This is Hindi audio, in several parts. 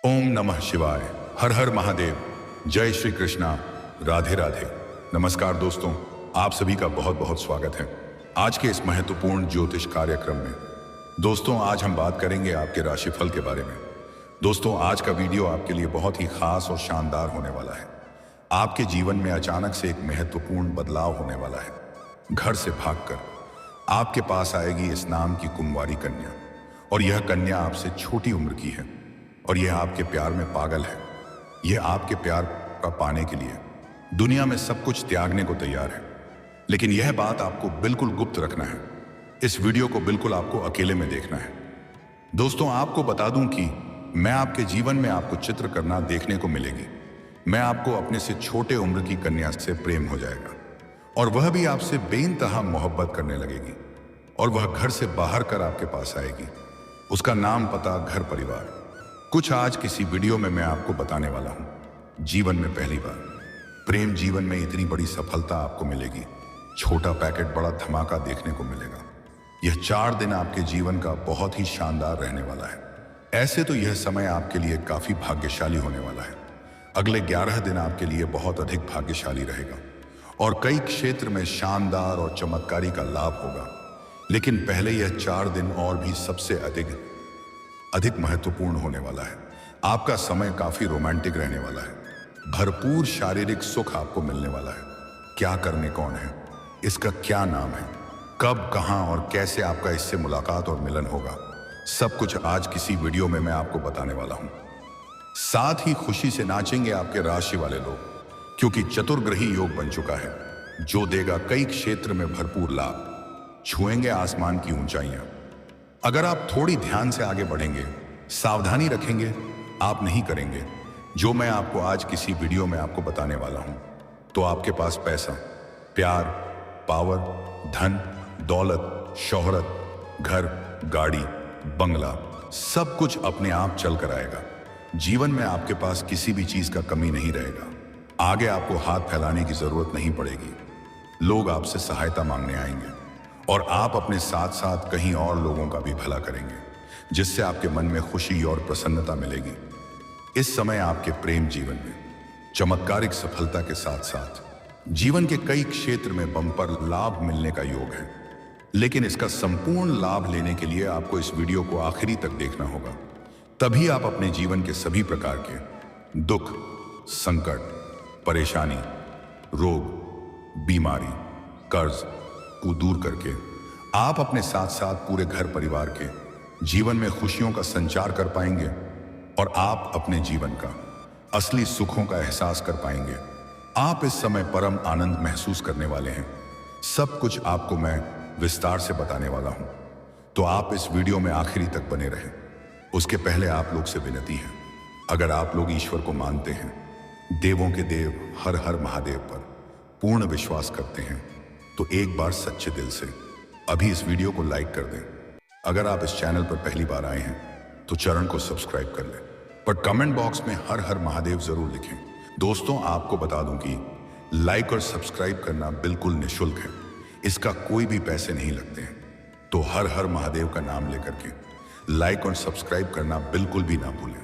ओम नमः शिवाय। हर हर महादेव। जय श्री कृष्णा। राधे राधे। नमस्कार दोस्तों, आप सभी का बहुत बहुत स्वागत है आज के इस महत्वपूर्ण ज्योतिष कार्यक्रम में। दोस्तों, आज हम बात करेंगे आपके राशिफल के बारे में। दोस्तों, आज का वीडियो आपके लिए बहुत ही खास और शानदार होने वाला है। आपके जीवन में अचानक से एक महत्वपूर्ण बदलाव होने वाला है। घर से भागकर आपके पास आएगी इस नाम की कुंवारी कन्या, और यह कन्या आपसे छोटी उम्र की है और यह आपके प्यार में पागल है। यह आपके प्यार का पाने के लिए दुनिया में सब कुछ त्यागने को तैयार है, लेकिन यह बात आपको बिल्कुल गुप्त रखना है। इस वीडियो को बिल्कुल आपको अकेले में देखना है। दोस्तों, आपको बता दूं कि मैं आपके जीवन में आपको चित्र करना देखने को मिलेगी। मैं आपको अपने से छोटे उम्र की कन्या से प्रेम हो जाएगा और वह भी आपसे बेइंतहा मोहब्बत करने लगेगी, और वह घर से बाहर कर आपके पास आएगी। उसका नाम, पता, घर परिवार कुछ आज किसी वीडियो में मैं आपको बताने वाला हूं। जीवन में पहली बार प्रेम जीवन में इतनी बड़ी सफलता आपको मिलेगी। छोटा पैकेट बड़ा धमाका देखने को मिलेगा। यह 4 दिन आपके जीवन का बहुत ही शानदार रहने वाला है। ऐसे तो यह समय आपके लिए काफी भाग्यशाली होने वाला है। अगले 11 दिन आपके लिए बहुत अधिक भाग्यशाली रहेगा और कई क्षेत्र में शानदार और चमत्कारी का लाभ होगा। लेकिन पहले यह 4 दिन और भी सबसे अधिक महत्वपूर्ण होने वाला है। आपका समय काफी रोमांटिक रहने वाला है। भरपूर शारीरिक सुख आपको मिलने वाला है। क्या करने कौन है, इसका क्या नाम है, कब, कहां और कैसे आपका इससे मुलाकात और मिलन होगा, सब कुछ आज किसी वीडियो में मैं आपको बताने वाला हूं। साथ ही खुशी से नाचेंगे आपके राशि वाले लोग, क्योंकि चतुर्ग्रही योग बन चुका है जो देगा कई क्षेत्र में भरपूर लाभ। छुएंगे आसमान की ऊंचाइयां। अगर आप थोड़ी ध्यान से आगे बढ़ेंगे, सावधानी रखेंगे, आप नहीं करेंगे जो मैं आपको आज किसी वीडियो में आपको बताने वाला हूं, तो आपके पास पैसा, प्यार, पावर, धन, दौलत, शोहरत, घर, गाड़ी, बंगला, सब कुछ अपने आप चल कर आएगा। जीवन में आपके पास किसी भी चीज का कमी नहीं रहेगा। आगे आपको हाथ फैलाने की जरूरत नहीं पड़ेगी। लोग आपसे सहायता मांगने आएंगे और आप अपने साथ साथ कहीं और लोगों का भी भला करेंगे, जिससे आपके मन में खुशी और प्रसन्नता मिलेगी। इस समय आपके प्रेम जीवन में चमत्कारिक सफलता के साथ साथ जीवन के कई क्षेत्र में बम्पर लाभ मिलने का योग है। लेकिन इसका संपूर्ण लाभ लेने के लिए आपको इस वीडियो को आखिरी तक देखना होगा। तभी आप अपने जीवन के सभी प्रकार के दुख, संकट, परेशानी, रोग, बीमारी, कर्ज को दूर करके आप अपने साथ साथ पूरे घर परिवार के जीवन में खुशियों का संचार कर पाएंगे और आप अपने जीवन का असली सुखों का एहसास कर पाएंगे। आप इस समय परम आनंद महसूस करने वाले हैं। सब कुछ आपको मैं विस्तार से बताने वाला हूं, तो आप इस वीडियो में आखिरी तक बने रहें। उसके पहले आप लोग से विनती है, अगर आप लोग ईश्वर को मानते हैं, देवों के देव हर हर महादेव पर पूर्ण विश्वास करते हैं, तो एक बार सच्चे दिल से अभी इस वीडियो को लाइक कर दें। अगर आप इस चैनल पर पहली बार आए हैं तो चैनल को सब्सक्राइब कर लें, पर कमेंट बॉक्स में हर हर महादेव जरूर लिखें। दोस्तों, आपको बता दूं कि लाइक और सब्सक्राइब करना बिल्कुल निःशुल्क है। इसका कोई भी पैसे नहीं लगते हैं, तो हर हर महादेव का नाम लेकर के लाइक और सब्सक्राइब करना बिल्कुल भी ना भूलें।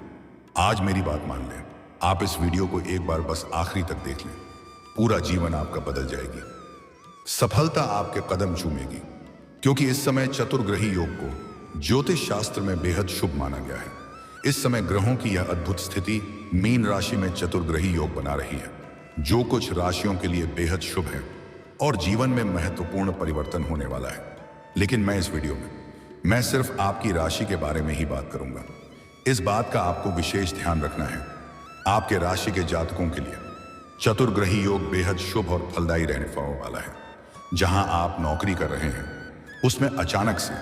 आज मेरी बात मान लें, आप इस वीडियो को एक बार बस आखिरी तक देख लें, पूरा जीवन आपका बदल जाएगी। सफलता आपके कदम चूमेगी, क्योंकि इस समय चतुर्ग्रही योग को ज्योतिष शास्त्र में बेहद शुभ माना गया है। इस समय ग्रहों की यह अद्भुत स्थिति मीन राशि में चतुर्ग्रही योग बना रही है, जो कुछ राशियों के लिए बेहद शुभ है और जीवन में महत्वपूर्ण परिवर्तन होने वाला है। लेकिन मैं इस वीडियो में मैं सिर्फ आपकी राशि के बारे में ही बात करूंगा। इस बात का आपको विशेष ध्यान रखना है, आपके राशि के जातकों के लिए चतुर्ग्रही योग बेहद शुभ और फलदायी रहने वाला है। जहां आप नौकरी कर रहे हैं, उसमें अचानक से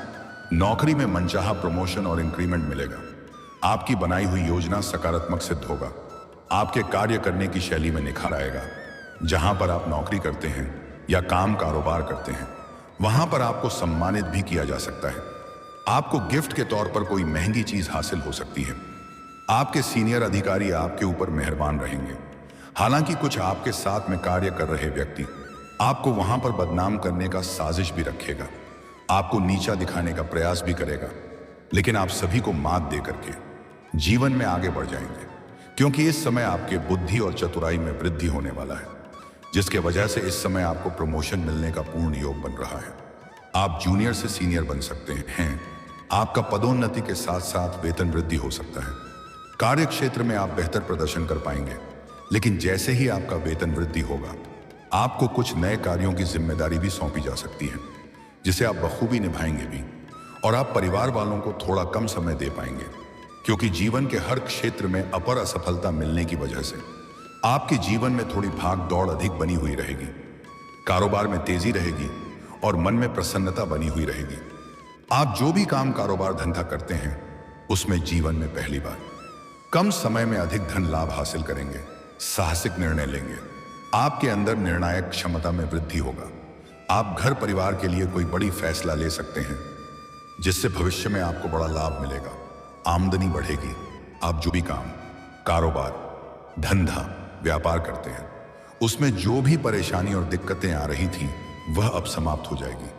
नौकरी में मनचाहा प्रमोशन और इंक्रीमेंट मिलेगा। आपकी बनाई हुई योजना सकारात्मक सिद्ध होगा। आपके कार्य करने की शैली में निखार आएगा। जहां पर आप नौकरी करते हैं या काम कारोबार करते हैं, वहां पर आपको सम्मानित भी किया जा सकता है। आपको गिफ्ट के तौर पर कोई महंगी चीज हासिल हो सकती है। आपके सीनियर अधिकारी आपके ऊपर मेहरबान रहेंगे। हालांकि कुछ आपके साथ में कार्य कर रहे व्यक्ति आपको वहां पर बदनाम करने का साजिश भी रखेगा, आपको नीचा दिखाने का प्रयास भी करेगा, लेकिन आप सभी को मात दे करके जीवन में आगे बढ़ जाएंगे, क्योंकि इस समय आपके बुद्धि और चतुराई में वृद्धि होने वाला है, जिसके वजह से इस समय आपको प्रमोशन मिलने का पूर्ण योग बन रहा है। आप जूनियर से सीनियर बन सकते हैं। आपका पदोन्नति के साथ साथ वेतन वृद्धि हो सकता है। कार्य क्षेत्र में आप बेहतर प्रदर्शन कर पाएंगे, लेकिन जैसे ही आपका वेतन वृद्धि होगा, आपको कुछ नए कार्यों की जिम्मेदारी भी सौंपी जा सकती है, जिसे आप बखूबी निभाएंगे भी। और आप परिवार वालों को थोड़ा कम समय दे पाएंगे, क्योंकि जीवन के हर क्षेत्र में अपर असफलता मिलने की वजह से आपके जीवन में थोड़ी भाग दौड़ अधिक बनी हुई रहेगी। कारोबार में तेजी रहेगी और मन में प्रसन्नता बनी हुई रहेगी। आप जो भी काम कारोबार धंधा करते हैं, उसमें जीवन में पहली बार कम समय में अधिक धन लाभ हासिल करेंगे, साहसिक निर्णय लेंगे। आपके अंदर निर्णायक क्षमता में वृद्धि होगा। आप घर परिवार के लिए कोई बड़ी फैसला ले सकते हैं, जिससे भविष्य में आपको बड़ा लाभ मिलेगा। आमदनी बढ़ेगी। आप जो भी काम, कारोबार, धंधा, व्यापार करते हैं, उसमें जो भी परेशानी और दिक्कतें आ रही थी, वह अब समाप्त हो जाएगी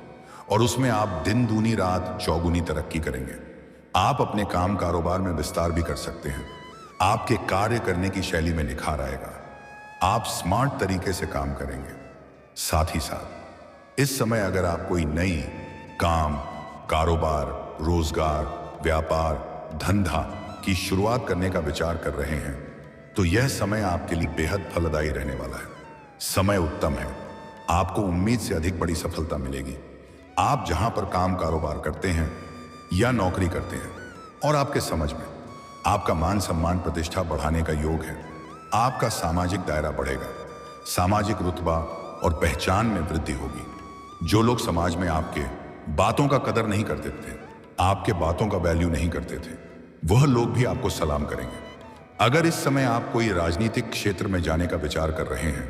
और उसमें आप दिन दूनी रात चौगुनी तरक्की करेंगे। आप अपने काम कारोबार में विस्तार भी कर सकते हैं। आपके कार्य करने की शैली में निखार आएगा। आप स्मार्ट तरीके से काम करेंगे। साथ ही साथ इस समय अगर आप कोई नई काम, कारोबार, रोजगार, व्यापार, धंधा की शुरुआत करने का विचार कर रहे हैं, तो यह समय आपके लिए बेहद फलदायी रहने वाला है। समय उत्तम है। आपको उम्मीद से अधिक बड़ी सफलता मिलेगी। आप जहां पर काम कारोबार करते हैं या नौकरी करते हैं, और आपके समझ में आपका मान सम्मान प्रतिष्ठा बढ़ाने का योग है। आपका सामाजिक दायरा बढ़ेगा। सामाजिक रुतबा और पहचान में वृद्धि होगी। जो लोग समाज में आपके बातों का कदर नहीं करते थे, आपके बातों का वैल्यू नहीं करते थे, वह लोग भी आपको सलाम करेंगे। अगर इस समय आप कोई राजनीतिक क्षेत्र में जाने का विचार कर रहे हैं,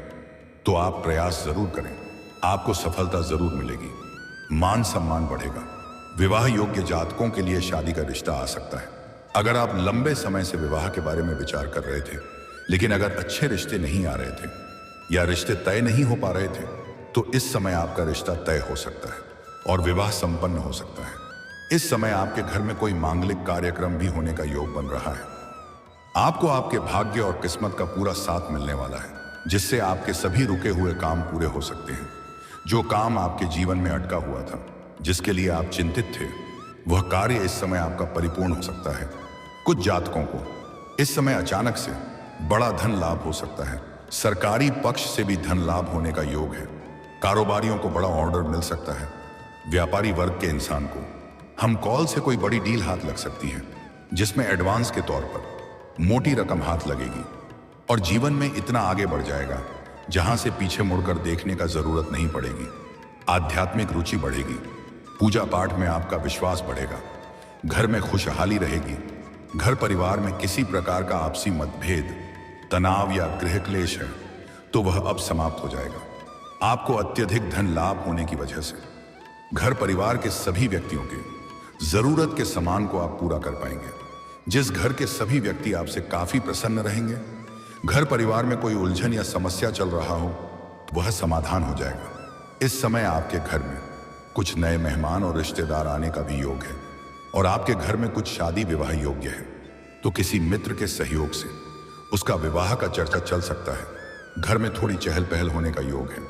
तो आप प्रयास जरूर करें। आपको सफलता जरूर मिलेगी। मान सम्मान बढ़ेगा। विवाह योग्य जातकों के लिए शादी का रिश्ता आ सकता है। अगर आप लंबे समय से विवाह के बारे में विचार कर रहे थे, लेकिन अगर अच्छे रिश्ते नहीं आ रहे थे या रिश्ते तय नहीं हो पा रहे थे, तो इस समय आपका रिश्ता तय हो सकता है और विवाह संपन्न हो सकता है। इस समय आपके घर में कोई मांगलिक कार्यक्रम भी होने का योग बन रहा है। आपको आपके भाग्य और किस्मत का पूरा साथ मिलने वाला है, जिससे आपके सभी रुके हुए काम पूरे हो सकते हैं। जो काम आपके जीवन में अटका हुआ था, जिसके लिए आप चिंतित थे, वह कार्य इस समय आपका परिपूर्ण हो सकता है। कुछ जातकों को इस समय अचानक से बड़ा धन लाभ हो सकता है। सरकारी पक्ष से भी धन लाभ होने का योग है। कारोबारियों को बड़ा ऑर्डर मिल सकता है। व्यापारी वर्ग के इंसान को हम कॉल से कोई बड़ी डील हाथ लग सकती है, जिसमें एडवांस के तौर पर मोटी रकम हाथ लगेगी और जीवन में इतना आगे बढ़ जाएगा जहां से पीछे मुड़कर देखने का जरूरत नहीं पड़ेगी। आध्यात्मिक रुचि बढ़ेगी। पूजा पाठ में आपका विश्वास बढ़ेगा। घर में खुशहाली रहेगी। घर परिवार में किसी प्रकार का आपसी मतभेद, तनाव या गृह क्लेश है, तो वह अब समाप्त हो जाएगा। आपको अत्यधिक धन लाभ होने की वजह से घर परिवार के सभी व्यक्तियों के जरूरत के सामान को आप पूरा कर पाएंगे। जिस घर के सभी व्यक्ति आपसे काफी प्रसन्न रहेंगे, घर परिवार में कोई उलझन या समस्या चल रहा हो, वह समाधान हो जाएगा। इस समय आपके घर में कुछ नए मेहमान और रिश्तेदार आने का भी योग है और आपके घर में कुछ शादी विवाह योग्य है, तो किसी मित्र के सहयोग से उसका विवाह का चर्चा चल सकता है। घर में थोड़ी चहल पहल होने का योग है,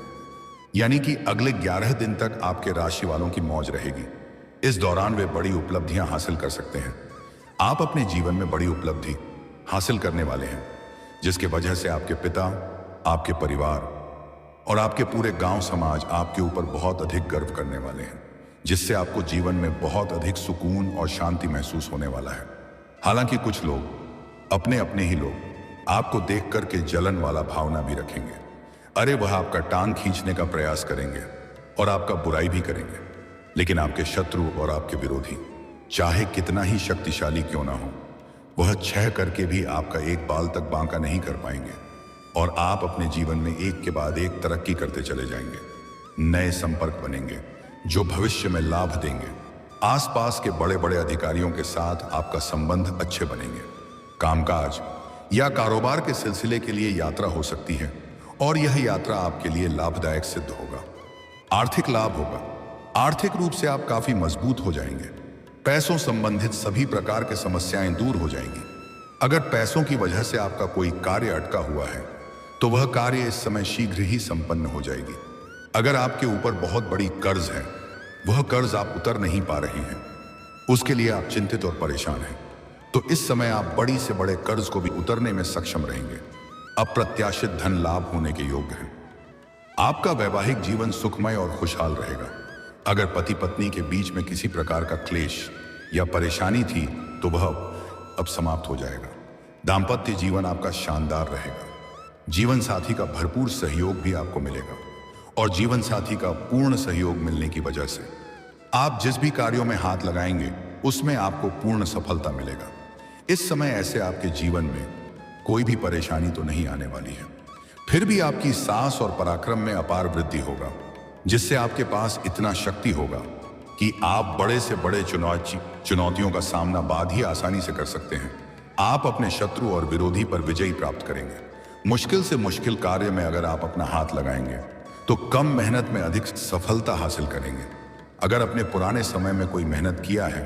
यानी कि अगले 11 दिन तक आपके राशि वालों की मौज रहेगी। इस दौरान वे बड़ी उपलब्धियां हासिल कर सकते हैं। आप अपने जीवन में बड़ी उपलब्धि हासिल करने वाले हैं, जिसके वजह से आपके पिता, आपके परिवार और आपके पूरे गांव समाज आपके ऊपर बहुत अधिक गर्व करने वाले हैं, जिससे आपको जीवन में बहुत अधिक सुकून और शांति महसूस होने वाला है। हालांकि कुछ लोग, अपने अपने ही लोग, आपको देख करके जलन वाला भावना भी रखेंगे। अरे वह आपका टांग खींचने का प्रयास करेंगे और आपका बुराई भी करेंगे। लेकिन आपके शत्रु और आपके विरोधी, चाहे कितना ही शक्तिशाली क्यों ना हो, वह क्षय करके भी आपका एक बाल तक बांका नहीं कर पाएंगे और आप अपने जीवन में एक के बाद एक तरक्की करते चले जाएंगे। नए संपर्क बनेंगे जो भविष्य में लाभ देंगे। आसपास के बड़े बड़े अधिकारियों के साथ आपका संबंध अच्छे बनेंगे। कामकाज या कारोबार के सिलसिले के लिए यात्रा हो सकती है और यह यात्रा आपके लिए लाभदायक सिद्ध होगा। आर्थिक लाभ होगा। आर्थिक रूप से आप काफी मजबूत हो जाएंगे। पैसों संबंधित सभी प्रकार की समस्याएं दूर हो जाएंगी। अगर पैसों की वजह से आपका कोई कार्य अटका हुआ है तो वह कार्य इस समय शीघ्र ही संपन्न हो जाएगी। अगर आपके ऊपर बहुत बड़ी कर्ज है, वह कर्ज आप उतर नहीं पा रहे हैं, उसके लिए आप चिंतित और परेशान हैं, तो इस समय आप बड़ी से बड़े कर्ज को भी उतरने में सक्षम रहेंगे। अप्रत्याशित धन लाभ होने के योग्य हैं। आपका वैवाहिक जीवन सुखमय और खुशहाल रहेगा। अगर पति पत्नी के बीच में किसी प्रकार का क्लेश या परेशानी थी तो वह अब समाप्त हो जाएगा। दाम्पत्य जीवन आपका शानदार रहेगा। जीवन साथी का भरपूर सहयोग भी आपको मिलेगा और जीवन साथी का पूर्ण सहयोग मिलने की वजह से आप जिस भी कार्यों में हाथ लगाएंगे उसमें आपको पूर्ण सफलता मिलेगा। इस समय ऐसे आपके जीवन में कोई भी परेशानी तो नहीं आने वाली है, फिर भी आपकी साहस और पराक्रम में अपार वृद्धि होगा, जिससे आपके पास इतना शक्ति होगा कि आप बड़े से बड़े चुनौतियों का सामना बाद ही आसानी से कर सकते हैं। आप अपने शत्रु और विरोधी पर विजय प्राप्त करेंगे। मुश्किल से मुश्किल कार्य में अगर आप अपना हाथ लगाएंगे तो कम मेहनत में अधिक सफलता हासिल करेंगे। अगर अपने पुराने समय में कोई मेहनत किया है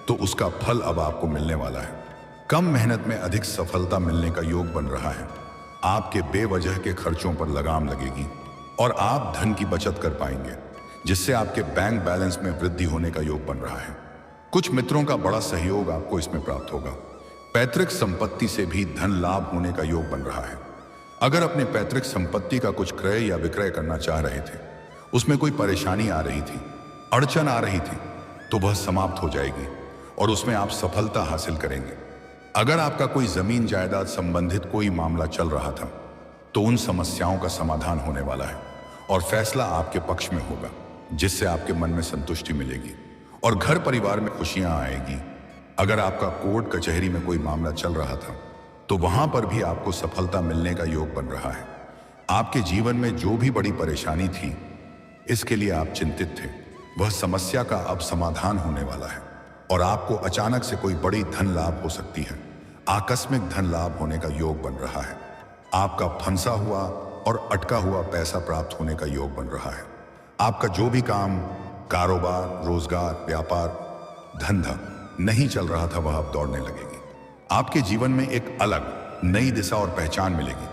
तो उसका फल अब आपको मिलने वाला है। कम मेहनत में अधिक सफलता मिलने का योग बन रहा है। आपके बेवजह के खर्चों पर लगाम लगेगी और आप धन की बचत कर पाएंगे, जिससे आपके बैंक बैलेंस में वृद्धि होने का योग बन रहा है। कुछ मित्रों का बड़ा सहयोग आपको इसमें प्राप्त होगा। पैतृक संपत्ति से भी धन लाभ होने का योग बन रहा है। अगर अपने पैतृक संपत्ति का कुछ क्रय या विक्रय करना चाह रहे थे, उसमें कोई परेशानी आ रही थी, अड़चन आ रही थी, तो वह समाप्त हो जाएगी और उसमें आप सफलता हासिल करेंगे। अगर आपका कोई जमीन जायदाद संबंधित कोई मामला चल रहा था तो उन समस्याओं का समाधान होने वाला है और फैसला आपके पक्ष में होगा, जिससे आपके मन में संतुष्टि मिलेगी और घर परिवार में खुशियां आएगी। अगर आपका कोर्ट कचहरी में कोई मामला चल रहा था तो वहां पर भी आपको सफलता मिलने का योग बन रहा है। आपके जीवन में जो भी बड़ी परेशानी थी, इसके लिए आप चिंतित थे, वह समस्या का अब समाधान होने वाला है और आपको अचानक से कोई बड़ी धन लाभ हो सकती है। आकस्मिक धन लाभ होने का योग बन रहा है। आपका फंसा हुआ और अटका हुआ पैसा प्राप्त होने का योग बन रहा है। आपका जो भी काम, कारोबार, रोजगार, व्यापार, धंधा नहीं चल रहा था, वह अब दौड़ने लगेगी। आपके जीवन में एक अलग नई दिशा और पहचान मिलेगी।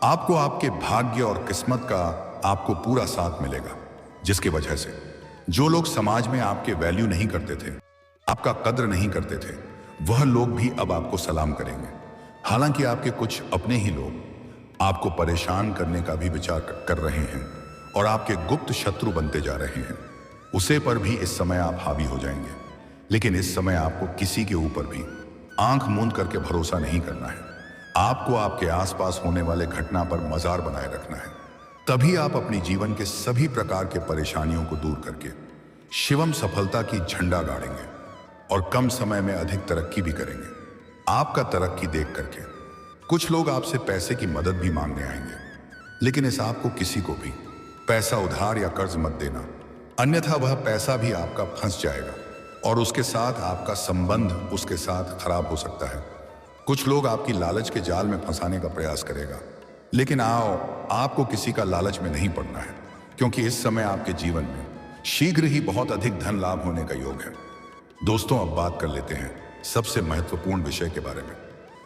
आपको आपके भाग्य और किस्मत का आपको पूरा साथ मिलेगा, जिसकी वजह से जो लोग समाज में आपके वैल्यू नहीं करते थे, आपका कद्र नहीं करते थे, वह लोग भी अब आपको सलाम करेंगे। हालांकि आपके कुछ अपने ही लोग आपको परेशान करने का भी विचार कर रहे हैं और आपके गुप्त शत्रु बनते जा रहे हैं, उसे पर भी इस समय आप हावी हो जाएंगे। लेकिन इस समय आपको किसी के ऊपर भी आंख मूंद करके भरोसा नहीं करना है। आपको आपके आसपास होने वाले घटना पर मजार बनाए रखना है। तभी आप अपने जीवन के सभी प्रकार के परेशानियों को दूर करके शिवम सफलता की झंडा गाड़ेंगे और कम समय में अधिक तरक्की भी करेंगे। आपका तरक्की देख करके कुछ लोग आपसे पैसे की मदद भी मांगने आएंगे, लेकिन इस आपको किसी को भी पैसा उधार या कर्ज मत देना, अन्यथा वह पैसा भी आपका फंस जाएगा और उसके साथ आपका संबंध उसके साथ खराब हो सकता है। कुछ लोग आपकी लालच के जाल में फंसाने का प्रयास करेगा, लेकिन आपको किसी का लालच में नहीं पड़ना है, क्योंकि इस समय आपके जीवन में शीघ्र ही बहुत अधिक धन लाभ होने का योग है। दोस्तों, अब बात कर लेते हैं सबसे महत्वपूर्ण विषय के बारे में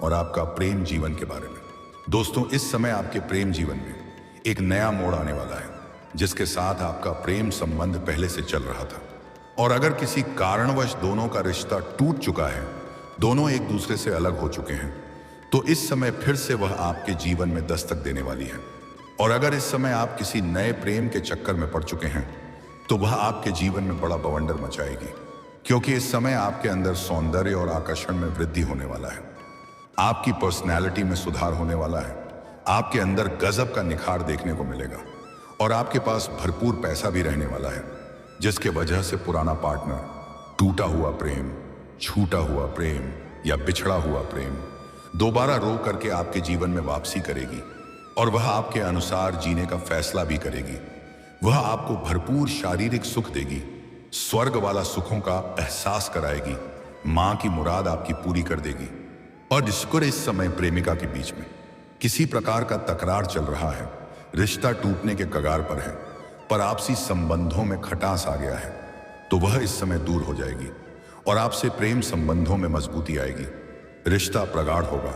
और आपका प्रेम जीवन के बारे में। दोस्तों, इस समय आपके प्रेम जीवन में एक नया मोड़ आने वाला है, जिसके साथ आपका प्रेम संबंध पहले से चल रहा था और अगर किसी कारणवश दोनों का रिश्ता टूट चुका है, दोनों एक दूसरे से अलग हो चुके हैं, तो इस समय फिर से वह आपके जीवन में दस्तक देने वाली है। और अगर इस समय आप किसी नए प्रेम के चक्कर में पड़ चुके हैं तो वह आपके जीवन में बड़ा बवंडर मचाएगी, क्योंकि इस समय आपके अंदर सौंदर्य और आकर्षण में वृद्धि होने वाला है। आपकी पर्सनैलिटी में सुधार होने वाला है। आपके अंदर गजब का निखार देखने को मिलेगा और आपके पास भरपूर पैसा भी रहने वाला है, जिसके वजह से पुराना पार्टनर, टूटा हुआ प्रेम, छूटा हुआ प्रेम या बिछड़ा हुआ प्रेम दोबारा रो करके आपके जीवन में वापसी करेगी और वह आपके अनुसार जीने का फैसला भी करेगी। वह आपको भरपूर शारीरिक सुख देगी, स्वर्ग वाला सुखों का एहसास कराएगी, मां की मुराद आपकी पूरी कर देगी। और इस समय प्रेमिका के बीच में किसी प्रकार का तकरार चल रहा है, रिश्ता टूटने के कगार पर है, पर आपसी संबंधों में खटास आ गया है, तो वह इस समय दूर हो जाएगी और आपसे प्रेम संबंधों में मजबूती आएगी। रिश्ता प्रगाढ़ होगा।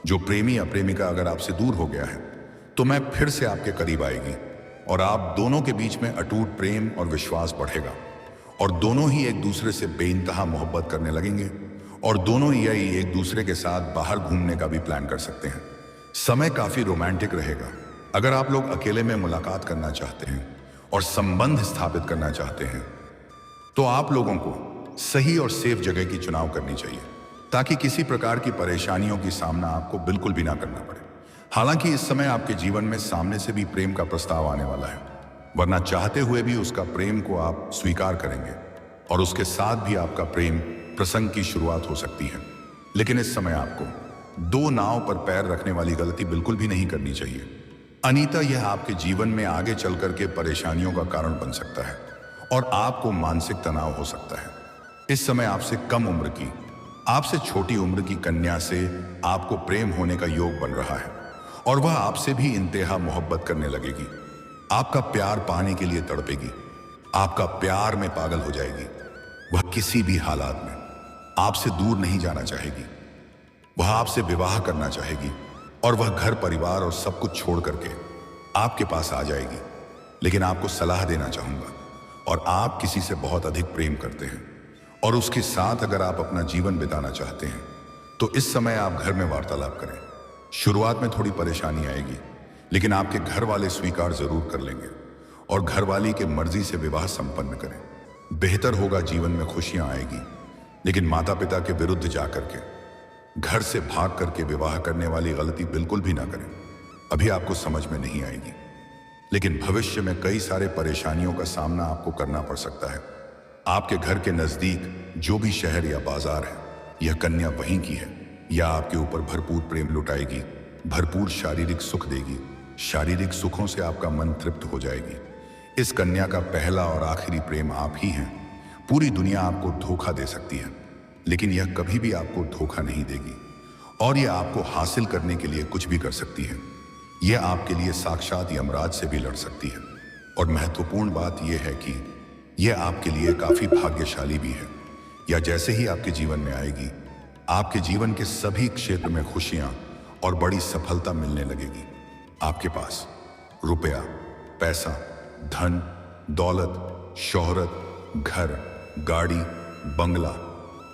जो प्रेमी या प्रेमिका अगर आपसे दूर हो गया है तो मैं फिर से आपके करीब आएगी और आप दोनों के बीच में अटूट प्रेम और विश्वास बढ़ेगा और दोनों ही एक दूसरे से बेइंतहा मोहब्बत करने लगेंगे और दोनों ही एक दूसरे के साथ बाहर घूमने का भी प्लान कर सकते हैं। समय काफी रोमांटिक रहेगा। अगर आप लोग अकेले में मुलाकात करना चाहते हैं और संबंध स्थापित करना चाहते हैं तो आप लोगों को सही और सेफ जगह की चुनाव करनी चाहिए ताकि किसी प्रकार की परेशानियों की सामना आपको बिल्कुल भी ना करना पड़े। हालांकि इस समय आपके जीवन में सामने से भी प्रेम का प्रस्ताव आने वाला है, वरना चाहते हुए भी उसका प्रेम को आप स्वीकार करेंगे और उसके साथ भी आपका प्रेम प्रसंग की शुरुआत हो सकती है। लेकिन इस समय आपको दो नाव पर पैर रखने वाली गलती बिल्कुल भी नहीं करनी चाहिए। अनीता, यह आपके जीवन में आगे चल करके परेशानियों का कारण बन सकता है और आपको मानसिक तनाव हो सकता है। इस समय आपसे कम उम्र की, आपसे छोटी उम्र की कन्या से आपको प्रेम होने का योग बन रहा है और वह आपसे भी इंतहा मोहब्बत करने लगेगी। आपका प्यार पाने के लिए तड़पेगी, आपका प्यार में पागल हो जाएगी। वह किसी भी हालात में आपसे दूर नहीं जाना चाहेगी। वह आपसे विवाह करना चाहेगी और वह घर परिवार और सब कुछ छोड़ करके आपके पास आ जाएगी। लेकिन आपको सलाह देना चाहूंगा, और आप किसी से बहुत अधिक प्रेम करते हैं और उसके साथ अगर आप अपना जीवन बिताना चाहते हैं तो इस समय आप घर में वार्तालाप करें। शुरुआत में थोड़ी परेशानी आएगी, लेकिन आपके घर वाले स्वीकार जरूर कर लेंगे और घरवाली के मर्जी से विवाह संपन्न करें। बेहतर होगा, जीवन में खुशियां आएगी। लेकिन माता पिता के विरुद्ध जाकर के, घर से भाग करके विवाह करने वाली गलती बिल्कुल भी ना करें। अभी आपको समझ में नहीं आएगी, लेकिन भविष्य में कई सारे परेशानियों का सामना आपको करना पड़ सकता है। आपके घर के नजदीक जो भी शहर या बाजार है, यह कन्या वहीं की है। यह आपके ऊपर भरपूर प्रेम लुटाएगी, भरपूर शारीरिक सुख देगी। शारीरिक सुखों से आपका मन तृप्त हो जाएगी। इस कन्या का पहला और आखिरी प्रेम आप ही हैं। पूरी दुनिया आपको धोखा दे सकती है, लेकिन यह कभी भी आपको धोखा नहीं देगी और यह आपको हासिल करने के लिए कुछ भी कर सकती है। यह आपके लिए साक्षात यमराज से भी लड़ सकती है। और महत्वपूर्ण बात यह है कि यह आपके लिए काफी भाग्यशाली भी है। या जैसे ही आपके जीवन में आएगी, आपके जीवन के सभी क्षेत्र में खुशियां और बड़ी सफलता मिलने लगेगी। आपके पास रुपया, पैसा, धन, दौलत, शोहरत, घर, गाड़ी, बंगला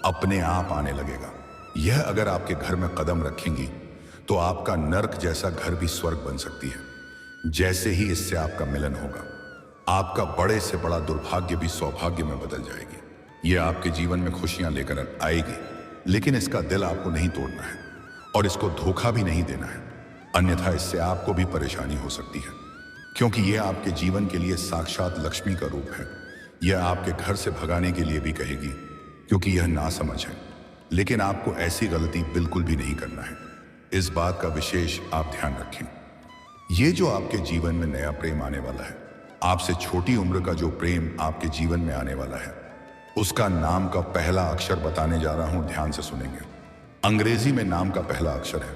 अपने आप आने लगेगा। यह अगर आपके घर में कदम रखेंगी तो आपका नर्क जैसा घर भी स्वर्ग बन सकती है। जैसे ही इससे आपका मिलन होगा, आपका बड़े से बड़ा दुर्भाग्य भी सौभाग्य में बदल जाएगी। यह आपके जीवन में खुशियां लेकर आएगी, लेकिन इसका दिल आपको नहीं तोड़ना है और इसको धोखा भी नहीं देना है, अन्यथा इससे आपको भी परेशानी हो सकती है, क्योंकि यह आपके जीवन के लिए साक्षात लक्ष्मी का रूप है। यह आपके घर से भगाने के लिए भी कहेगी, क्योंकि यह नासमझ है। लेकिन आपको ऐसी गलती बिल्कुल भी नहीं करना है। इस बात का विशेष आप ध्यान रखें। यह जो आपके जीवन में नया प्रेम आने वाला है, आपसे छोटी उम्र का जो प्रेम आपके जीवन में आने वाला है, उसका नाम का पहला अक्षर बताने जा रहा हूं, ध्यान से सुनेंगे। अंग्रेजी में नाम का पहला अक्षर है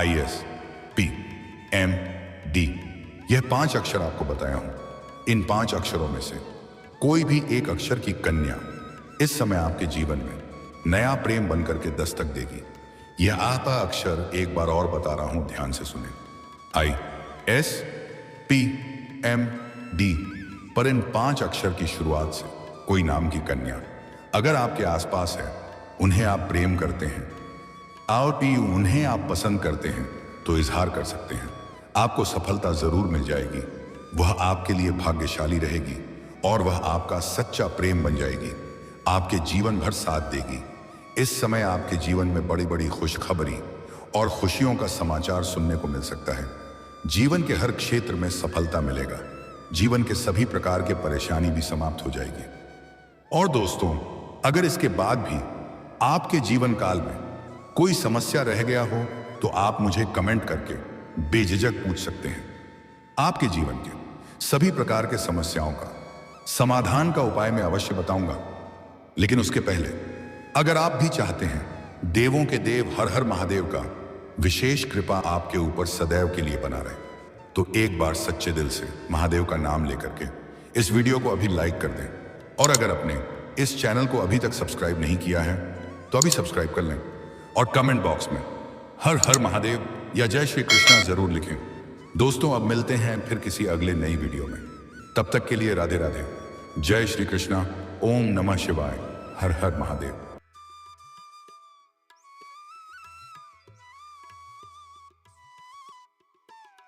ISPMD। यह 5 अक्षर आपको बताया हूं। इन 5 अक्षरों में से कोई भी एक अक्षर की कन्या इस समय आपके जीवन में नया प्रेम बनकर के दस्तक देगी। यह आता अक्षर एक बार और बता रहा हूं, ध्यान से सुने। ISPMD पर इन 5 अक्षर की शुरुआत से कोई नाम की कन्या अगर आपके आसपास है, उन्हें आप प्रेम करते हैं और उन्हें आप पसंद करते हैं, तो इजहार कर सकते हैं। आपको सफलता जरूर मिल जाएगी। वह आपके लिए भाग्यशाली रहेगी और वह आपका सच्चा प्रेम बन जाएगी। आपके जीवन भर साथ देगी। इस समय आपके जीवन में बड़ी बड़ी खुशखबरी और खुशियों का समाचार सुनने को मिल सकता है। जीवन के हर क्षेत्र में सफलता मिलेगा। जीवन के सभी प्रकार के परेशानी भी समाप्त हो जाएगी। और दोस्तों, अगर इसके बाद भी आपके जीवन काल में कोई समस्या रह गया हो तो आप मुझे कमेंट करके बेझिझक पूछ सकते हैं। आपके जीवन के सभी प्रकार के समस्याओं का समाधान का उपाय मैं अवश्य बताऊंगा। लेकिन उसके पहले अगर आप भी चाहते हैं देवों के देव हर हर महादेव का विशेष कृपा आपके ऊपर सदैव के लिए बना रहे, तो एक बार सच्चे दिल से महादेव का नाम लेकर के इस वीडियो को अभी लाइक कर दें। और अगर आपने इस चैनल को अभी तक सब्सक्राइब नहीं किया है तो अभी सब्सक्राइब कर लें और कमेंट बॉक्स में हर हर महादेव या जय श्री कृष्णा जरूर लिखें। दोस्तों, अब मिलते हैं फिर किसी अगले नई वीडियो में। तब तक के लिए राधे राधे, जय श्री कृष्णा, ओम नमः शिवाय, हर हर महादेव।